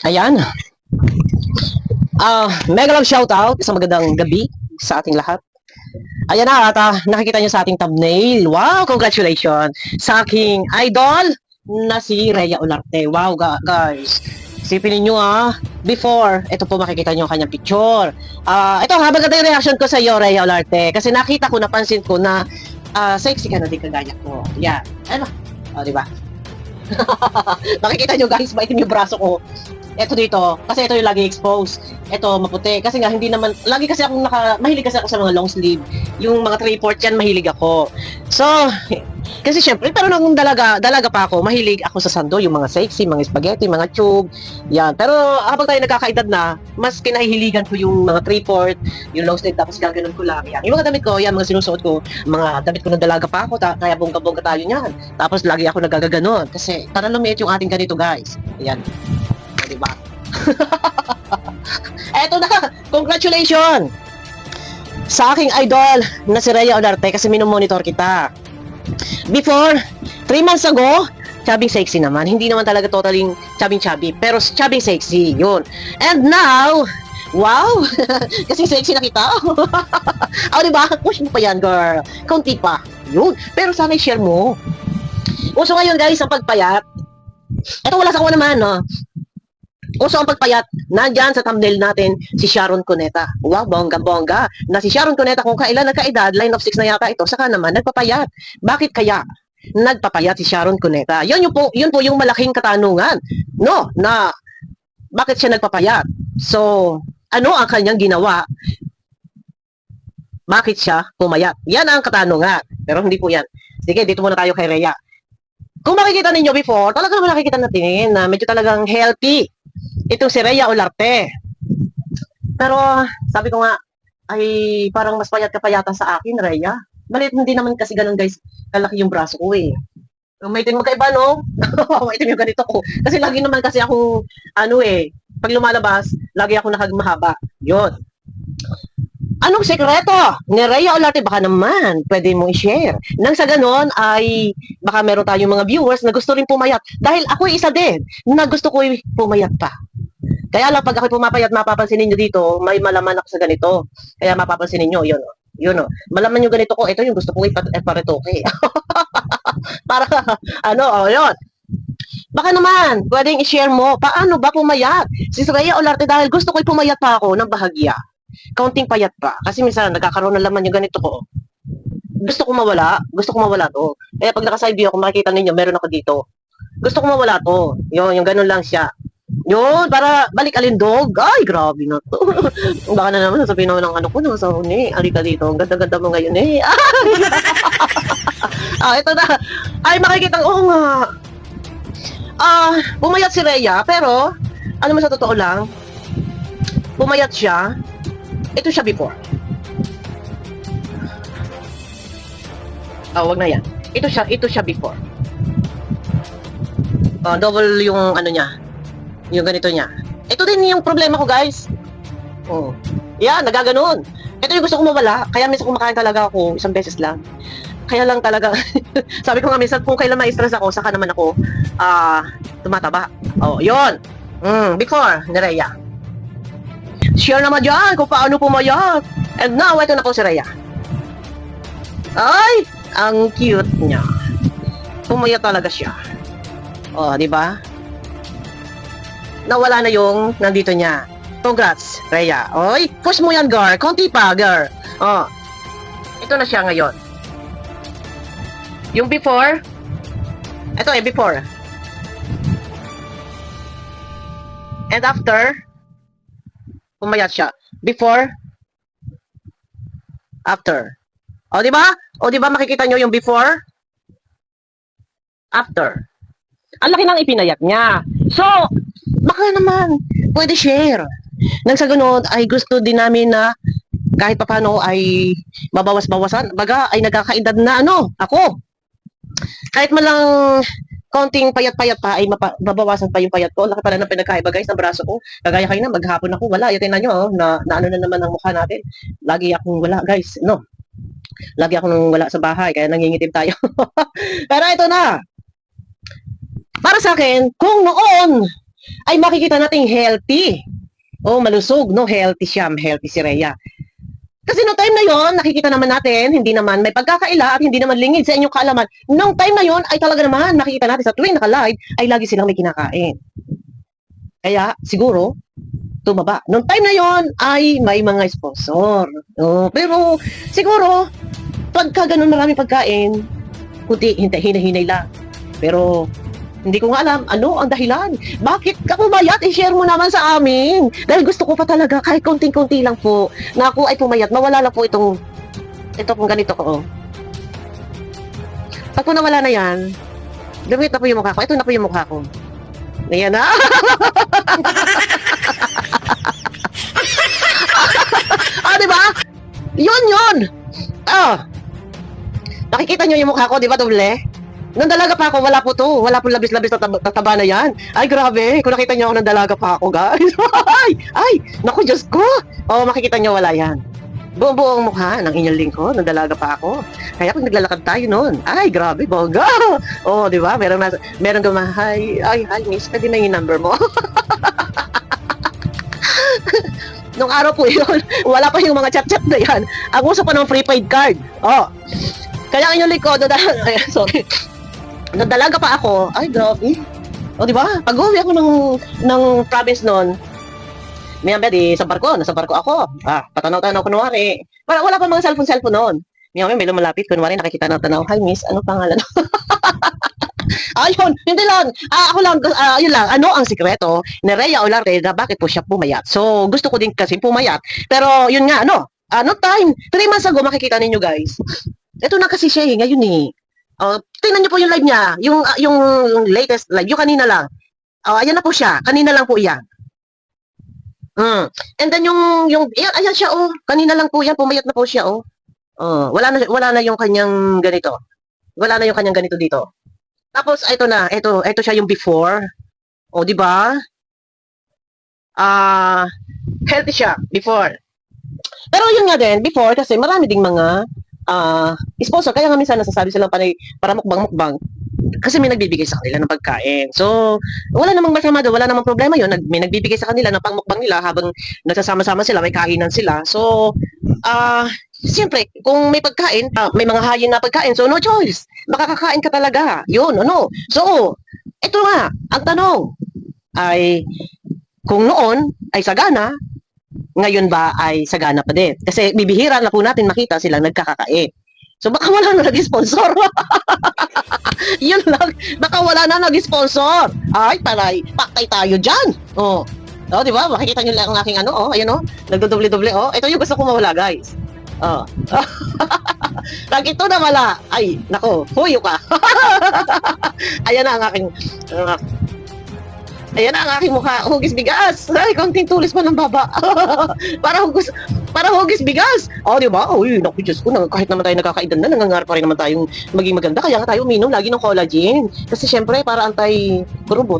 Ayan. Mega love shoutout. Isang magandang gabi sa ating lahat. Ayan na, at nakikita nyo sa ating thumbnail. Wow, congratulations sa aking idol na si Rhea Olarte. Wow, guys. Isipin ninyo before, ito po makikita nyo ang kanyang picture. Ito maganda yung reaction ko sa iyo, Rhea Olarte. Kasi nakita ko, napansin ko na sexy ka na din kagaya ko. Yan. Ano? O, diba? Nakikita nyo guys, maitim yung braso ko. Ito dito, kasi ito yung lagi exposed. Ito maputi. Kasi nga hindi naman, lagi kasi akong mahilig kasi ako sa mga long sleeve. Yung mga 3/4 yan, mahilig ako. So, kasi syempre, pero nung dalaga pa ako, mahilig ako sa sando, yung mga sexy, mga spaghetti, mga tube. Yan. Pero habang tayo nagkakaedad na, mas kinahihiligan ko yung mga 3/4, yung long sleeve, tapos gaganon ko lang. Yan. Yung mga damit ko, yan, mga sinusuot ko, mga damit ko nung dalaga pa ako, kaya bongga-bongga tayo niyan. Tapos lagi ako nagagaganon. Kasi para lumiit yung ating ganito, guys. Yan. Diba? Eto na, congratulations sa aking idol na si Rhea Olarte kasi minomonitor kita. Before, 3 months ago, chubbing sexy naman. Hindi naman talaga totaling chubbing pero chubbing sexy, yun. And now, wow, kasi sexy na kita. Diba? Push mo pa yan, girl. Kaunti pa. Yun. Pero sana i-share mo. Uso ngayon, guys, ang pagpayat. Ito wala sa kuha naman, no? Uso ang pagpayat, nandyan sa thumbnail natin si Sharon Cuneta. Wow, bongga-bongga. Na si Sharon Cuneta kung kailan nagkaedad, line of 6 na yata ito, saka naman nagpapayat. Bakit kaya nagpapayat si Sharon Cuneta? Yun po yung malaking katanungan. No, na bakit siya nagpapayat? So, ano ang kanyang ginawa? Bakit siya pumayat? Yan ang katanungan. Pero hindi po yan. Sige, dito muna tayo kay Rhea. Kung makikita ninyo before, talaga naman nakikita natin na medyo talagang healthy itong si Rhea Olarte. Pero sabi ko nga, ay parang mas payat ka pa yata sa akin, Rhea. Balit hindi naman kasi ganun guys, kalaki yung braso ko eh. May itim magkaiba, no? May itim yung ganito ko. Kasi lagi naman kasi akong, pag lumalabas, lagi ako nakagmahaba. Yun. Anong sekreto ni Rhea Olarte? Baka naman, pwede mong i-share. Nang sa ganon ay baka meron tayong mga viewers na gusto rin pumayat. Dahil ako isa din na gusto ko pumayat pa. Kaya lang pag ako pumapayat, mapapansin ninyo dito, may malaman ako sa ganito. Kaya mapapansin ninyo, yun o. Yun o. Malaman yung ganito ko, ito yung gusto ko iparetoke. Para, yun. Baka naman, pwedeng i-share mo, paano ba pumayat? Si Rhea Olarte dahil gusto ko pumayat pa ako ng bahagya. Kaunting payat pa. Kasi minsan, nagkakaroon ng laman yung ganito ko. Gusto ko mawala to. Kaya pag naka-side view ako, makikita ninyo, meron ako dito. Gusto ko mawala to. Yung ganun lang siya. Yun, para balik alindog. Ay, grabe na to. Baka na naman, sasabihin naman ng ano ko, nasa huni. Alika dito, ang ganda-ganda mo ngayon eh. Ito na. Ay, makikita, oo nga. Pumayat si Rhea, pero, ano man sa totoo lang, pumayat siya, ito siya before. Wag na yan. Ito siya before. Double yung ano niya. Yung ganito niya. Ito din yung problema ko, guys. Yan, nagaganon. Ito yung gusto ko mawala. Kaya minsan kumakain talaga ako, isang beses lang. Kaya lang talaga, sabi ko nga minsan, kung kailan ma-stress ako, saka naman ako, tumataba. Yun. Before, ni Rhea. Share naman dyan kung paano pumayat. And now, ito na po si Rhea. Ay, ang cute niya. Pumayat talaga siya. Di ba? Nawala na yung nandito niya. Congrats, Rhea. Oy, push mo yan, girl. Konti pa, girl. Ito na siya ngayon. Yung before, ito before. And after, pumayat siya. Before, after. Di ba? Di ba makikita nyo yung before, after. Ang laki ng ipinayat niya. So, baka naman, pwede share. Nang sa ganun, ay gusto din namin na kahit papano ay mabawas-bawasan. Baga, ay nagkakaedad na ako. Kahit man lang konting payat-payat pa ay mabawasan pa yung payat ko. Laki pala ng pinagkaiba guys ng braso ko. Kagaya kayo na maghapon ako wala. Tingnan nyo na ano na naman ang mukha natin. Lagi akong wala guys. No. Lagi akong wala sa bahay kaya nangingitim tayo. Pero ito na. Para sa akin, kung noon ay makikita natin healthy. Oh, malusog, no? Healthy siya, healthy si Rhea. Kasi no time na yon, nakikita naman natin, hindi naman may pagkakaila at hindi naman lingid sa inyong kaalaman. Nung time na yon ay talaga naman makikita natin sa tuwing naka-live ay lagi silang may kinakain. Kaya siguro tumaba. Nung time na yon ay may mga sponsor. Pero siguro pagka ganun maraming pagkain, kunti hinay-hinay lang. Pero hindi ko nga alam ano ang dahilan. Bakit ka pumayat? I-share mo naman sa amin. Dahil gusto ko pa talaga kahit konting-konti lang po na ako ay pumayat. Mawala lang po ito pong ganito ko. Pag po nawala na yan, lumit na po yung mukha ko. Ito na po yung mukha ko. Ayan na. Diba? Yun. Nakikita nyo yung mukha ko, di ba, doble? Nung dalaga pa ako, wala po to. Wala po labis-labis na tataba na yan. Ay, grabe. Kung nakita nyo ako nung dalaga pa ako, guys. Naku, Diyos ko. Makikita nyo, wala yan. Buong mukha ng inyong lingkod, nung dalaga pa ako. Kaya kung naglalakad tayo noon, ay, grabe, bongga. Di ba? Meron gumahay. Ay, miss, pwede na yung number mo. Nung araw po yun, wala pa yung mga chat-chat na yan. Ang uso pa ng prepaid card. Kaya ang inyong lingkod, sorry. Nung dalaga pa ako, ay grabe. Di ba? Pag-uwi ako ng province noon, maya-maya nasa barko ako. Patanaw-tanaw kunwari. Wala pa mga cellphone noon. Maya-maya may lumalapit, kunwari nakikita ng tanaw, hi miss, ano pangalan? Ayun, hindi lang. Ako lang, yun lang. Ano ang sikreto ni Rhea Olarte na bakit po siya pumayat? So, gusto ko din kasi pumayat. Pero, yun nga, no time. 3 months ago, makikita ninyo guys. Ito na kasi siya ngayon eh. Tingnan niyo po yung live niya, yung latest live, yung kanina lang. Ayan na po siya, kanina lang po iyan. And then ayan siya kanina lang po yan, pumayat na po siya wala na yung kanyang ganito. Wala na yung kanyang ganito dito. Tapos ito siya yung before. Di ba? Healthy siya before. Pero yun nga din, before kasi marami ding mga sponsor, kaya nga minsan nasasabi silang panay para mukbang kasi may nagbibigay sa kanila ng pagkain. So, wala namang masama doon, wala namang problema yun. May nagbibigay sa kanila ng pangmukbang nila habang nagsasama-sama sila, may kainan sila. So, siyempre, kung may pagkain, may mga hayin na pagkain, so no choice. Makakakain ka talaga. Yun, So, ito nga, ang tanong ay, kung noon ay sagana, ngayon ba ay sagana pa din? Kasi bibihira na po natin makita silang nagkakakain. So baka wala na nag-sponsor. Yun lang. Baka wala na nag-sponsor. Ay, palay. Paktay tayo dyan. Di ba? Makikita nyo lang ang aking ayan nagdodoble-doble. Ito yung gusto ko mawala, guys. Pag ito na wala, ay, nako, huyo ka. Ayan na ang aking ayan ang aking mukha, hugis bigas. Ay, konting tulis pa ng baba. para hugis bigas. Di ba? Uy, naku, Diyos ko, kahit naman tayo nagkakaedad na, nangangarap pa rin naman tayong maging maganda. Kaya nga tayo uminom lagi ng collagen. Kasi syempre, para anti-kurubot.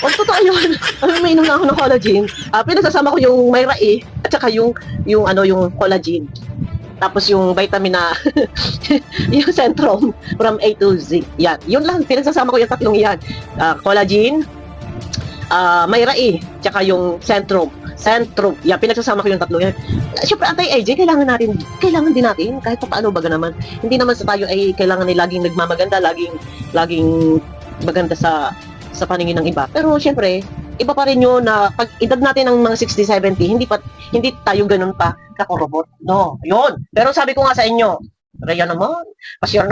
Totoo yun. Uminom na ako ng collagen. Pinagsasama ko yung Myra E at saka yung collagen. Tapos yung vitamin na yung Centrum from A to Z. Yan. Yun lang. Pinagsasama ko yung tatlong yan. Collagen, Myra E, tsaka yung Centrum. Yan. Pinagsasama ko yung tatlong yan. Siyempre, anti-aging, kailangan din natin. Kahit pa paano baga naman. Hindi naman sa tayo ay kailangan ay laging nagmamaganda, laging maganda sa paningin ng iba. Pero siyempre, iba pa rin yun na pag edad natin ng mga 60, 70, hindi tayo ganun pa kakurobot. No, yun. Pero sabi ko nga sa inyo, Rhea naman, pasyar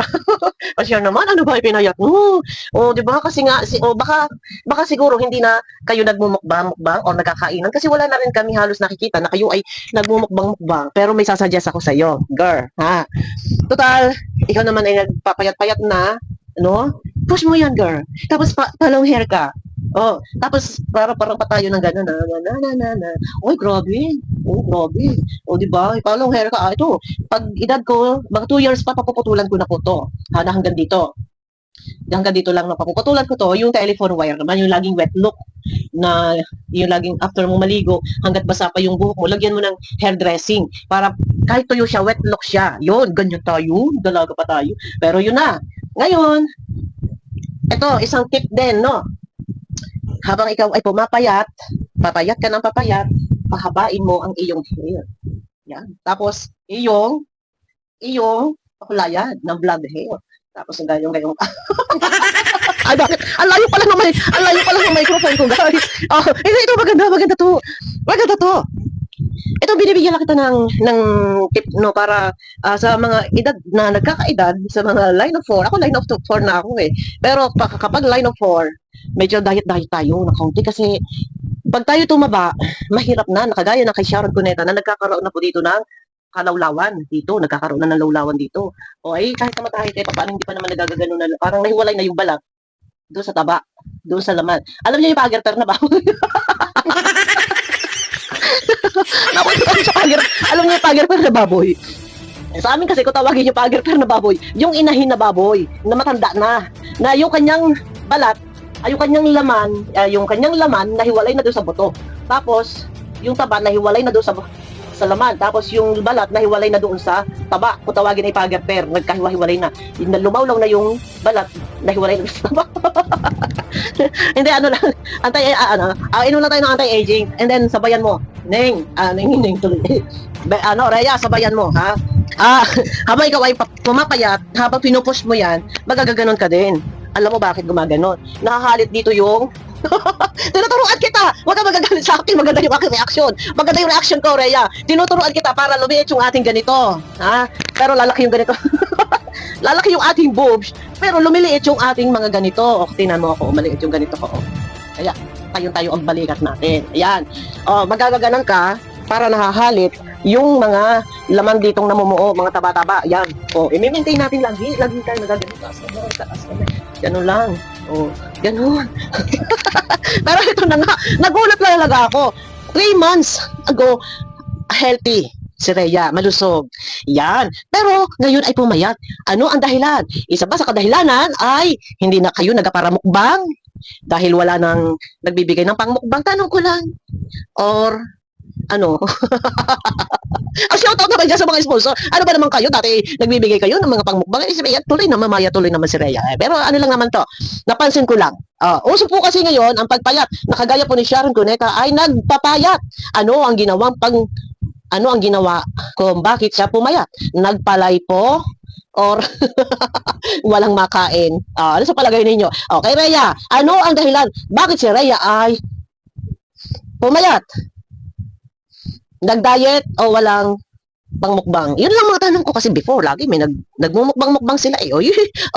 naman, ano ba ipinayat mo? Di ba? Kasi nga, baka siguro hindi na kayo nagmumukbang o nagkakainan kasi wala na rin kami halos nakikita na kayo ay nagmumukbang. Pero may sasuggest ako sa iyo, girl, ha? Total, ikaw naman ay nagpapayat-payat na, push mo yan, girl. Tapos long hair ka. Tapos parang pa tayo ng gano'n na. Oy, grabe. Grabe. Di ba? Long hair ka. Ito, pag edad ko, mga 2 years pa, papuputulan ko na po to. Hanggang dito. Hanggang dito lang na papuputulan ko to. Yung telephone wire naman, yung laging wet look na yung laging after mo maligo, hanggat basa pa yung buhok mo, lagyan mo ng hairdressing para kahit tuyo siya, wet look siya. Yun, ganyan tayo. Dalaga pa tayo. Pero yun na. Ngayon, Ito, isang tip din, no? Habang ikaw ay pumapayat, papayat ka ng papayat, pahabain mo ang iyong hair. Yan. Tapos, iyong pakulayan ng blonde hair. Tapos, gayong ay, bakit? Ang layo pala ng microphone ko, guys. Oh, ito, maganda to. Maganda to. Ito, binibigyan lang kita ng tip, no, para sa mga edad na nagkakaedad, sa mga line of 4. Ako, line of 4 na ako eh. Pero kapag line of 4, medyo diet-diet tayo na kaunti kasi pag tayo tumaba, mahirap na. Nakagaya ng kay Sharon Cuneta na nagkakaroon na po dito ng kalawlawan dito, nagkakaroon na ng lawlawan dito. O ay, kahit naman kahit paano hindi pa naman nagagano na, parang nahiwalay na yung balat doon sa taba, doon sa laman. Alam niyo yung pagerter na ba? Alam niyo yung pagerter na baboy? Sa amin kasi kung tawagin yung pagerter na baboy, yung inahin na baboy na matanda na yung kanyang balat, yung kanyang laman nahiwalay na doon sa buto. Tapos yung taba nahiwalay na doon sa laman. Tapos yung balat nahiwalay na doon sa taba. Kung tawagin ay pagerter, nagkahiwa-hiwalay na. Lumawlaw na yung balat, nahiwalay na sa taba. Hindi, ano lang, inom lang tayo ng anti-aging, and then sabayan mo, Neng tuloy. Rhea, sabayan mo, ha? Habang ikaw ay pumapayat, habang pinupush mo yan, magagaganon ka din. Alam mo bakit gumaganon? Nakahalit dito yung tinuturuan kita. Huwag ka magagalit sa akin. Maganda yung aking reaction. Maganda yung reaction ko, Rhea. Tinuturuan kita para lumiit yung ating ganito. Ha? Pero lalaki yung ganito. Lalaki yung ating boobs, pero lumiliit yung ating mga ganito. O, tingnan mo ako, maliit yung ganito ko. Kaya, tayo ang balikat natin. Ayan. O, magagaganan ka para nahahalit yung mga laman ditong namumuo, mga taba-taba. Ayan. O, i-maintain natin lagi. Lagi tayo nagaganito. Taas kami. Ganun lang. O, ganun. Pero ito na nga, nagulat lang talaga ako. 3 months ago, healthy si Rhea, malusog. Yan. Pero ngayon ay pumayat. Ano ang dahilan? Isa pa sa kadahilanan ay hindi na kayo nagaparamukbang dahil wala nang nagbibigay ng pangmukbang. Tanong ko lang. Or ano? Shoutout naman dyan sa mga sponsor. Ano ba naman kayo? Dati nagbibigay kayo ng mga pangmukbang. Si Rhea, tuloy naman si Rhea. Pero ano lang naman to, napansin ko lang. Uso po kasi ngayon ang pagpayat. Nakagaya po ni Sharon Cuneta ay nagpapayat. Ano ang ginawa kung bakit siya pumayat? Nagpalay po or walang makain? Ano sa palagay ninyo? Okay, Rhea, ano ang dahilan? Bakit si Rhea ay pumayat? Nag-diet o walang pangmukbang? Yun lang mga tanong ko kasi before, lagi may nagmumukbang-mukbang sila eh. O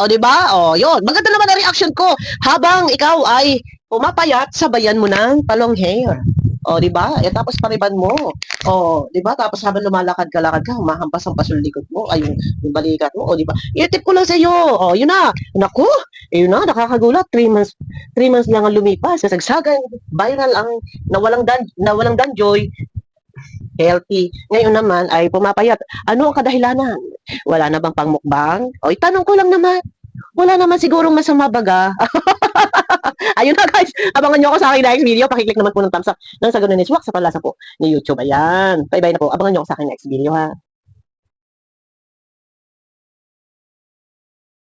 di ba? Yun. Maganda naman ang reaction ko habang ikaw ay pumapayat, sabayan mo ng palong hair. Di ba? Tapos pariban mo. Di ba? Tapos habang lumalakad ka, humahampas-hampas yung likod mo, ay yung balikat mo, di ba? I-tip ko lang sa iyo. Yun na. Naku, yun na, nakakagulat. 3 months lang ang lumipas. Kasagsagan, viral ang nawalang danjoy, healthy. Ngayon naman ay pumapayat. Ano ang kadahilanan? Wala na bang pangmukbang? Itanong ko lang naman. Wala naman sigurong masama baga. Ayun na guys, abangan nyo ako sa aking next video. Pakiclick naman po ng thumbs up ng Sagunanis Walk sa palasa po ni YouTube. Ayan, bye-bye na po. Abangan nyo ako sa aking next video ha.